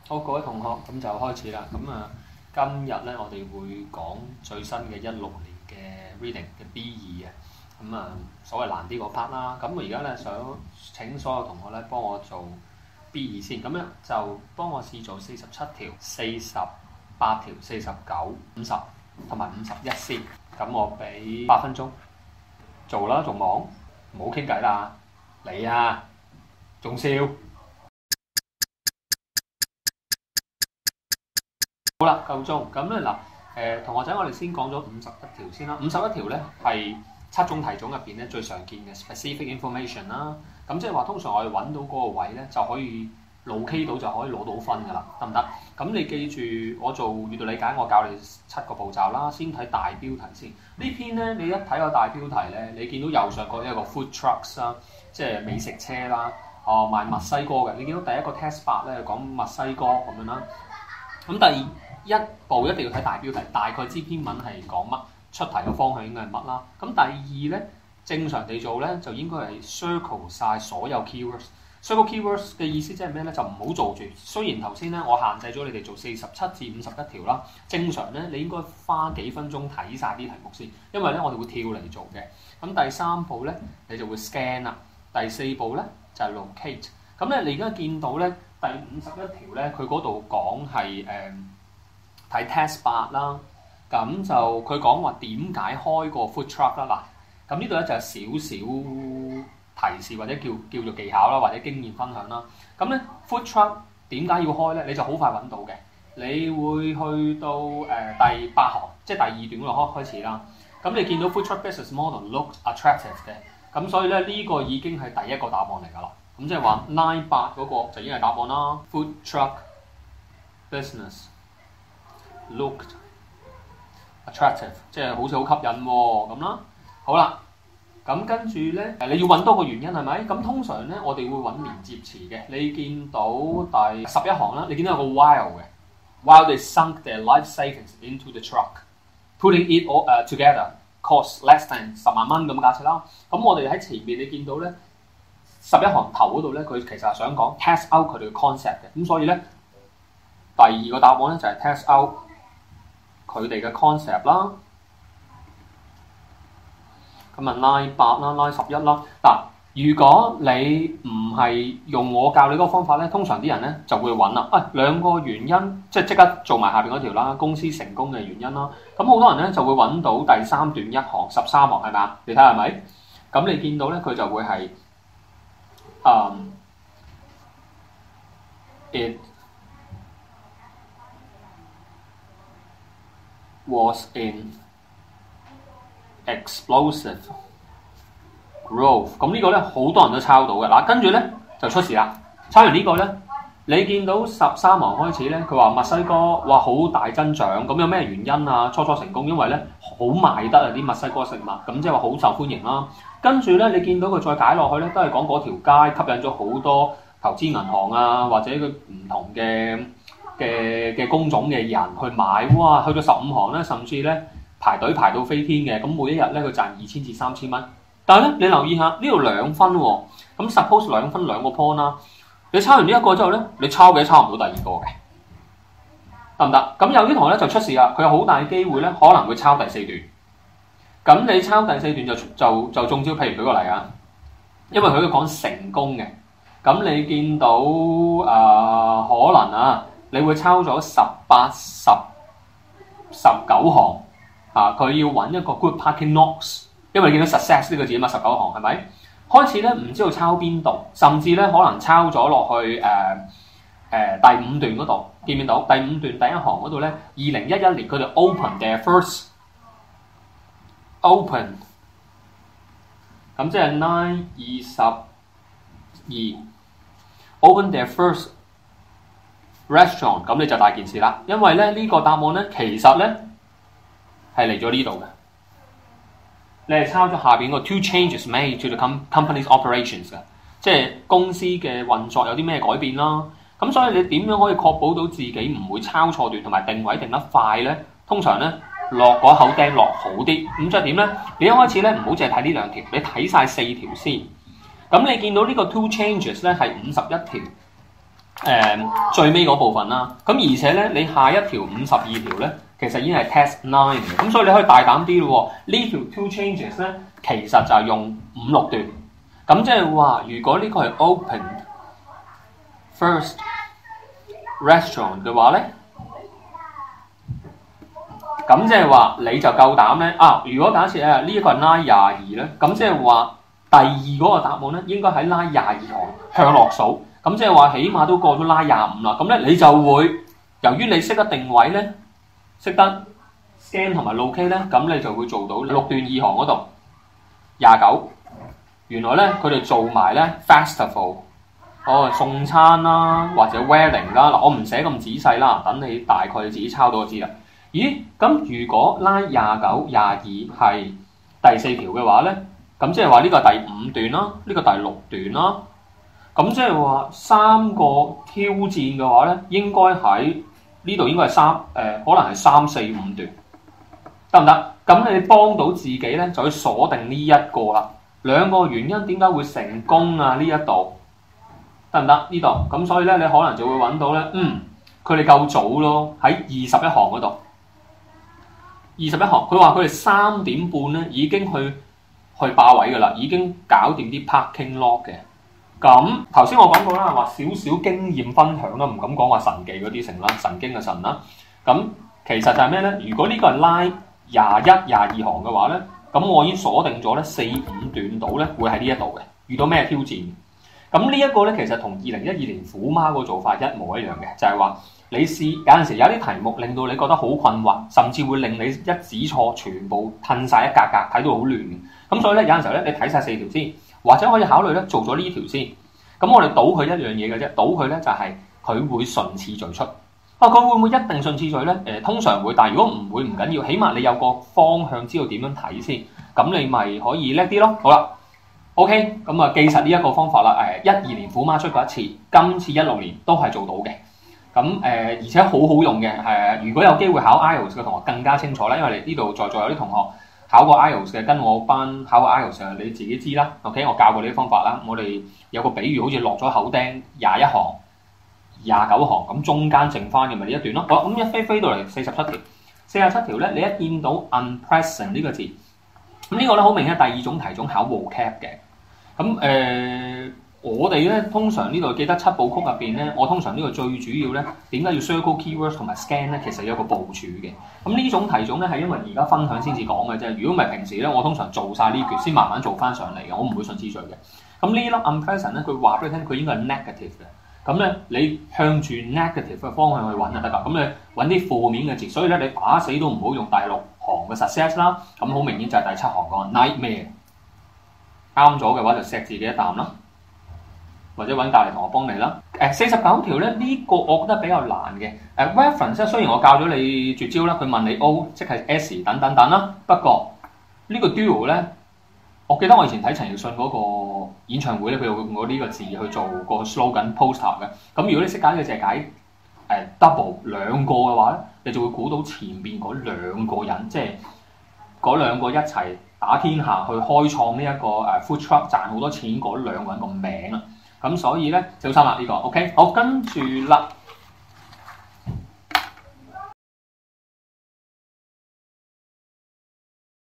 好，各位同學，咁就開始啦。今日咧，我哋會講最新嘅16年嘅 reading 嘅 B2嘅。所謂難啲個 part 啦。咁我而家咧想請所有同學咧幫我做 B2先。咁樣就幫我試做47條、48條、49、50同埋51先。咁我俾8分鐘做啦，仲忙？唔好傾偈啦，你啊，仲笑？好啦，夠鐘。咁咧嗱，同學仔，我哋先講咗51條先啦。51條咧係7種題種入邊咧最常見嘅 specific information 啦。咁即係話通常我哋揾到嗰個位咧就可以 locate 到，就可以攞到分㗎啦，得唔得？咁你記住，我做閱讀理解，我教你7個步驟啦。先睇大標題先。呢篇咧，你一睇個大標題咧，你見到右上角有一個 food trucks 啦，即係美食車啦，賣墨西哥嘅。你見到第一個 test 8咧講墨西哥咁樣啦。咁第一步一定要睇大標題，大概知篇文係講乜，出題嘅方向應該係乜啦。咁第二咧，正常地做咧就應該係 circle 晒所有 keywords。circle keywords 嘅意思即係咩咧？就唔好做住。雖然頭先咧我限制咗你哋做47至51條啦，正常咧你應該花幾分鐘睇晒啲題目先，因為咧我哋會跳嚟做嘅。咁第3步咧你就會 scan 啦，第4步咧就係 locate。咁咧你而家見到咧第51條咧，佢嗰度講係睇 test 8啦，咁就佢講話點解開個 food truck 啦。嗱，咁呢度咧就有少少提示或者叫做技巧啦，或者經驗分享啦。咁咧 food truck 點解要開咧？你就好快揾到嘅。你會去到第8行，即係第2段嗰度開始啦。咁你見到 food truck business model look attractive 嘅，咁所以咧呢個已經係第一個答案嚟㗎啦。咁即係話 line 8嗰個就已經係答案啦。food truck business looked attractive， 即係好似好吸引喎咁啦。好啦，咁跟住咧，你要揾多個原因係咪？咁通常咧，我哋會揾連接詞嘅。你見到第11行啦，你見到有個 while 嘅 ，while they sunk their life savings into the truck，putting it all together cost less than 10萬蚊咁價錢啦。咁我哋喺前面你見到咧11行頭嗰度咧，佢其實係想講 test out 佢哋嘅 concept 嘅。咁所以咧，第2個答案咧就係 test out 佢哋嘅 concept 啦。咁啊 line 8啦 ，line 11啦。嗱，如果你唔係用我教你嗰個方法咧，通常啲人咧就會揾啦。兩個原因，即刻做埋下邊嗰條啦，公司成功嘅原因啦。咁好多人咧就會揾到第3段1行13行係咪啊？你睇下係咪？咁你見到咧佢就會係it was in explosive growth。咁呢個咧好多人都抄到嘅。嗱，跟住咧就出事啦。抄完呢個咧，你見到13行開始咧，佢話墨西哥哇好大增長。咁有咩原因啊？初成功，因為咧好賣得啊啲墨西哥食物，咁即係話好受歡迎啦。跟住咧，你見到佢再解落去咧，都係講嗰條街吸引咗好多投資銀行啊，或者佢唔同嘅工種嘅人去買。哇，去到15行咧，甚至咧排隊排到飛天嘅。咁每一日咧，佢賺2000至3000蚊。但係咧，你留意下呢度2分喎。咁 suppose 2分2個 point 啦。你抄完呢一個之後咧，你抄嘅抄唔到第2個嘅，得唔得？咁有啲同學咧就出事啦，佢有好大機會咧可能會抄第4段。咁你抄第4段就中招。譬如舉個例啊，因為佢講成功嘅，咁你見到可能啊，你會抄咗18、19行啊，佢要揾一個 good parking lots， 因為你見到 success 呢個字啊嘛，19行係咪？開始咧唔知道抄邊度，甚至咧可能抄咗落去第5段嗰度，見唔見到？第5段第1行嗰度咧，2011年佢哋 open their first open， 咁即係 9/22 open their first restaurant， 咁你就大件事啦，因為咧呢個答案咧其實咧係嚟咗呢度嘅，你係抄咗下邊個 two changes made to the company's operations 嘅，即係公司嘅運作有啲咩改變啦。咁所以你點樣可以確保到自己唔會抄錯段同埋定位定得快咧？通常咧落嗰口釘落好啲，咁即係點咧？你一開始咧唔好淨係睇呢2條，你睇晒4條先。咁你見到呢個 two changes 咧係51條，最尾嗰部分啦。咁而且咧，你下一條52條咧，其實已經係 test 9嘅，咁所以你可以大膽啲咯。呢條 two changes 咧，其實就係用5、6段。咁即係話，如果呢個係 open first restaurant 嘅話咧，咁即係話你就夠膽咧啊！如果假設呢一個係 line 22咧，咁即係話第二嗰個答案咧應該喺 line 22行向落數，咁即係話起碼都過咗 line 25啦。咁咧你就會由於你識得定位咧，識得 scan 同埋 locate 咧，咁你就會做到6段2行嗰度29。原來咧佢哋做埋咧 festival， 送餐啦或者 wedding 啦。嗱，我唔寫咁仔細啦，等你大概你自己抄到就知啦。咦？咁如果 line 29、22係第4條嘅話咧，咁即係話呢個係第5段啦，呢個第6段啦。咁即係話3個挑戰嘅話咧，應該喺呢度應該係可能係3、4、5段，得唔得？咁你幫到自己咧，就可以鎖定呢一個啦。2個原因點解會成功啊？呢一度得唔得？呢度咁所以咧，你可能就會揾到咧，佢哋夠早咯，喺21行嗰度。21行，佢話佢哋3點半咧已經去霸位㗎啦，已經搞掂啲 parking lot 嘅。咁頭先我講過啦，話少少經驗分享啦，唔敢講話神技嗰啲成啦，神經嘅神啦。咁其實就係咩咧？如果呢個係 line 21、22行嘅話咧，咁我已經鎖定咗咧4、5段度咧會喺呢一度嘅。遇到咩挑戰？咁呢一個咧其實同2012年虎媽個做法一模一樣嘅，就係話你試有陣時有啲題目令到你覺得好困惑，甚至會令你一指錯全部褪晒一格格，睇到好亂嘅。咁所以咧有陣時候咧，你睇晒4條先，或者可以考慮咧做咗呢條先。咁我哋賭佢一樣嘢嘅啫，賭佢咧就係佢會順次序出。佢會唔會一定順次序咧？通常會，但係如果唔會唔緊要，起碼你有個方向知道點樣睇先，咁你咪可以叻啲咯。好啦 ，OK，咁啊記實呢一個方法啦。12年虎媽出過一次，今次16年都係做到嘅。咁而且好好用嘅。如果有機會考 IELTS 嘅同學更加清楚啦，因為你呢度在座有啲同學考過 IELTS 嘅，跟我班考過 IELTS 嘅，你自己知啦。OK， 我教過你啲方法啦。我哋有個比喻，好似落咗口釘21行、29行，咁中間剩翻嘅咪呢一段咯。好，咁一飛到嚟47條，47條咧，你一見到 unpleasant 呢個字，咁呢個咧好明顯係第2種題種考 vocab 嘅。咁我哋咧通常呢度記得7部曲入邊咧，我通常呢個最主要咧點解要 circle keywords 同埋 scan 咧？其實有個部署嘅。咁呢種題種咧係因為而家分享先至講嘅啫。如果唔係平時咧，我通常做晒呢橛先慢慢做翻上嚟嘅，我唔會順次序嘅。咁呢粒 unpleasant 咧，佢話俾你聽，佢應該係 negative 嘅。咁咧你向住 negative 嘅方向去揾就得㗎。咁你揾啲負面嘅字，所以咧你打死都唔好用第6行嘅 success 啦。咁好明顯就係第7行個 nightmare。啱咗嘅話就錫自己一啖啦。或者揾隔離同學幫你啦。49條咧呢個我覺得比較難嘅。reference 雖然我教咗你絕招啦，佢問你 O 即係 S 等等等啦。不過呢個 dual 咧，我記得我以前睇陳奕迅嗰個演唱會咧，佢用過呢個字去做個 slogan poster 嘅。咁如果你識解嘅就係解double 2個嘅話咧，你就會估到前面嗰2個人，即係嗰2個一齊打天下去開創呢一個food truck 賺好多錢嗰2個人個名啦。咁所以咧小心啦呢個 OK， 好跟住啦。